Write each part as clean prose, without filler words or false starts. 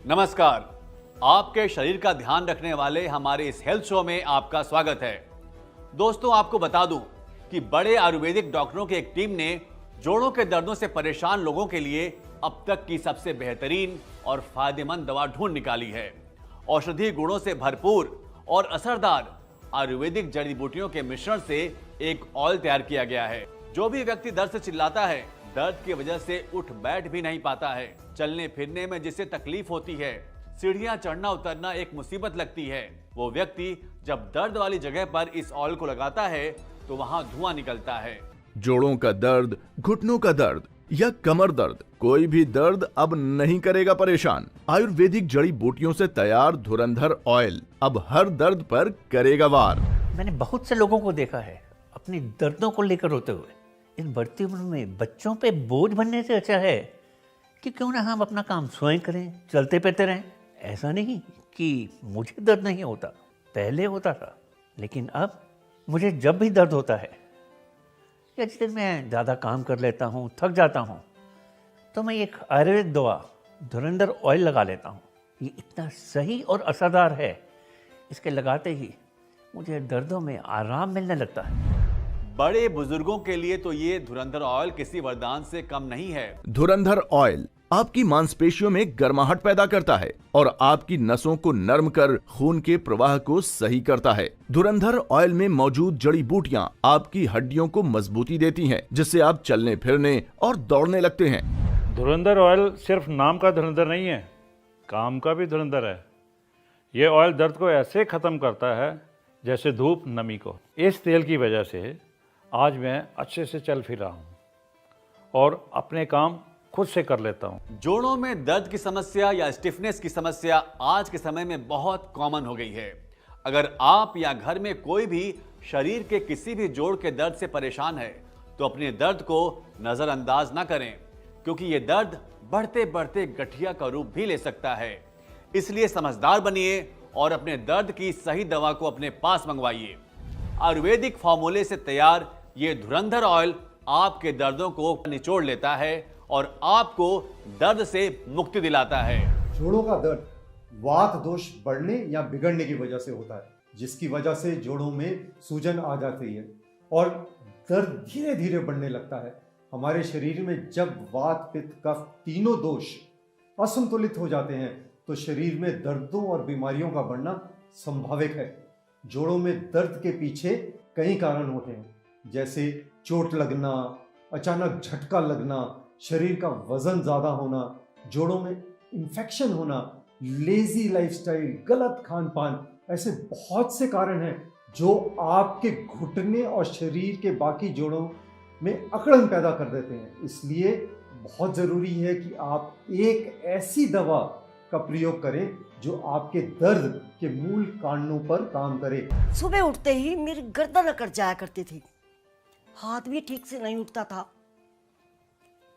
नमस्कार। आपके शरीर का ध्यान रखने वाले हमारे इस हेल्थ शो में आपका स्वागत है। दोस्तों, आपको बता दूं कि बड़े आयुर्वेदिक डॉक्टरों की एक टीम ने जोड़ों के दर्दों से परेशान लोगों के लिए अब तक की सबसे बेहतरीन और फायदेमंद दवा ढूंढ निकाली है। औषधीय गुणों से भरपूर और असरदार आयुर्वेदिक जड़ी बूटियों के मिश्रण से एक ऑयल तैयार किया गया है। जो भी व्यक्ति दर्द से चिल्लाता है, दर्द की वजह से उठ बैठ भी नहीं पाता है, चलने फिरने में जिसे तकलीफ होती है, सीढ़ियां चढ़ना उतरना एक मुसीबत लगती है, वो व्यक्ति जब दर्द वाली जगह पर इस ऑयल को लगाता है तो वहां धुआं निकलता है। जोड़ों का दर्द, घुटनों का दर्द या कमर दर्द, कोई भी दर्द अब नहीं करेगा परेशान। आयुर्वेदिक जड़ी बूटियों से तैयार धुरंधर ऑयल अब हर दर्द पर करेगा वार। मैंने बहुत से लोगों को देखा है अपनी दर्दों को लेकर रोते हुए। इस बढ़ती उम्र में बच्चों पे बोझ बनने से अच्छा है कि क्यों ना हम अपना काम स्वयं करें, चलते फिरते रहें। ऐसा नहीं कि मुझे दर्द नहीं होता, पहले होता था, लेकिन अब मुझे जब भी दर्द होता है या जिस दिन मैं ज़्यादा काम कर लेता हूँ, थक जाता हूँ, तो मैं एक आयुर्वेदिक दवा धुरंधर ऑयल लगा लेता हूँ। ये इतना सही और असरदार है, इसके लगाते ही मुझे दर्दों में आराम मिलने लगता है। बड़े बुजुर्गों के लिए तो ये धुरंधर ऑयल किसी वरदान से कम नहीं है। धुरंधर ऑयल आपकी मांसपेशियों में गर्माहट पैदा करता है और आपकी नसों को नरम कर खून के प्रवाह को सही करता है। धुरंधर ऑयल में मौजूद जड़ी बूटियां आपकी हड्डियों को मजबूती देती हैं, जिससे आप चलने फिरने और दौड़ने लगते हैं। धुरंधर ऑयल सिर्फ नाम का धुरंधर नहीं है, काम का भी धुरंधर है। ये ऑयल दर्द को ऐसे खत्म करता है जैसे धूप नमी को। इस तेल की वजह से आज मैं अच्छे से चल फिर रहा हूँ और अपने काम खुद से कर लेता हूँ। जोड़ों में दर्द की समस्या या स्टिफनेस की समस्या आज के समय में बहुत कॉमन हो गई है। अगर आप या घर में कोई भी शरीर के किसी भी जोड़ के दर्द से परेशान है तो अपने दर्द को नजरअंदाज ना करें, क्योंकि ये दर्द बढ़ते बढ़ते गठिया का रूप भी ले सकता है। इसलिए समझदार बनिए और अपने दर्द की सही दवा को अपने पास मंगवाइए। आयुर्वेदिक फॉर्मूले से तैयार ये धुरंधर ऑयल आपके दर्दों को निचोड़ लेता है और आपको दर्द से मुक्ति दिलाता है। जोड़ों का दर्द वात दोष बढ़ने या बिगड़ने की वजह से होता है, जिसकी वजह से जोड़ों में सूजन आ जाती है और दर्द धीरे धीरे बढ़ने लगता है। हमारे शरीर में जब वात पित्त कफ तीनों दोष असंतुलित हो जाते हैं तो शरीर में दर्दों और बीमारियों का बढ़ना संभाविक है। जोड़ों में दर्द के पीछे कई कारण होते हैं, जैसे चोट लगना, अचानक झटका लगना, शरीर का वजन ज्यादा होना, जोड़ों में इन्फेक्शन होना, लेजी लाइफस्टाइल, गलत खान पान, ऐसे बहुत से कारण हैं जो आपके घुटने और शरीर के बाकी जोड़ों में अकड़न पैदा कर देते हैं। इसलिए बहुत जरूरी है कि आप एक ऐसी दवा का प्रयोग करें जो आपके दर्द के मूल कारणों पर काम करे। सुबह उठते ही मेरी गर्दन अकड़ जाया करती थी, हाथ भी ठीक से नहीं उठता था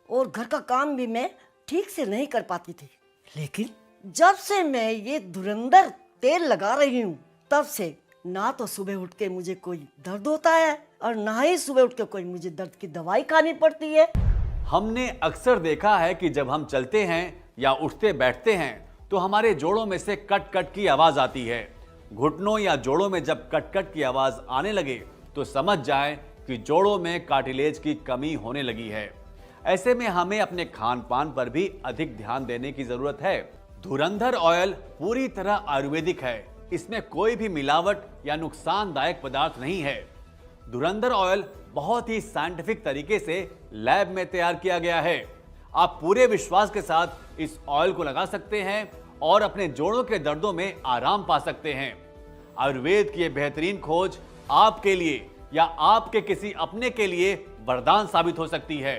और घर का काम भी मैं ठीक से नहीं कर पाती थी। लेकिन जब से मैं ये धुरंधर तेल लगा रही हूँ, तब से ना तो सुबह उठ के मुझे कोई दर्द होता है और ना ही सुबह उठ के कोई मुझे दर्द की दवाई खानी पड़ती है। हमने अक्सर देखा है कि जब हम चलते हैं या उठते बैठते हैं तो हमारे जोड़ों में से कट कट की आवाज आती है। घुटनों या जोड़ों में जब कट कट की आवाज आने लगे तो समझ जाएं कि जोड़ों में कार्टिलेज की कमी होने लगी है। ऐसे में हमें अपने खान पान पर भी अधिक ध्यान देने की जरूरत है। धुरंधर ऑयल पूरी तरह आयुर्वेदिक है, इसमें कोई भी मिलावट या नुकसानदायक पदार्थ नहीं है। धुरंधर ऑयल बहुत ही साइंटिफिक तरीके से लैब में तैयार किया गया है। आप पूरे विश्वास के साथ इस ऑयल को लगा सकते हैं और अपने जोड़ों के दर्दों में आराम पा सकते हैं। आयुर्वेद की ये बेहतरीन खोज आपके लिए या आपके किसी अपने के लिए वरदान साबित हो सकती है।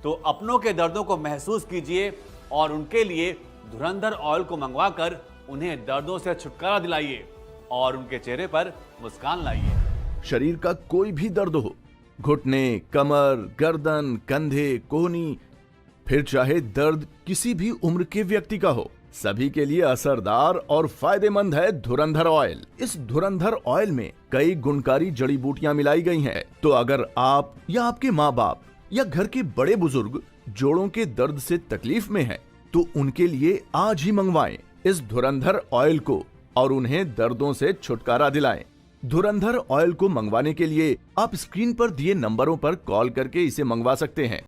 तो अपनों के दर्दों को महसूस कीजिए और उनके लिए धुरंधर ऑयल को मंगवाकर उन्हें दर्दों से छुटकारा दिलाइए और उनके चेहरे पर मुस्कान लाइए। शरीर का कोई भी दर्द हो, घुटने, कमर, गर्दन, कंधे, कोहनी, फिर चाहे दर्द किसी भी उम्र के व्यक्ति का हो, सभी के लिए असरदार और फायदेमंद है धुरंधर ऑयल। इस धुरंधर ऑयल में कई गुणकारी जड़ी बूटियां मिलाई गई हैं। तो अगर आप या आपके माँ बाप या घर के बड़े बुजुर्ग जोड़ों के दर्द से तकलीफ में हैं, तो उनके लिए आज ही मंगवाएं इस धुरंधर ऑयल को और उन्हें दर्दों से छुटकारा दिलाएं। धुरंधर ऑयल को मंगवाने के लिए आप स्क्रीन पर दिए नंबरों पर कॉल करके इसे मंगवा सकते हैं।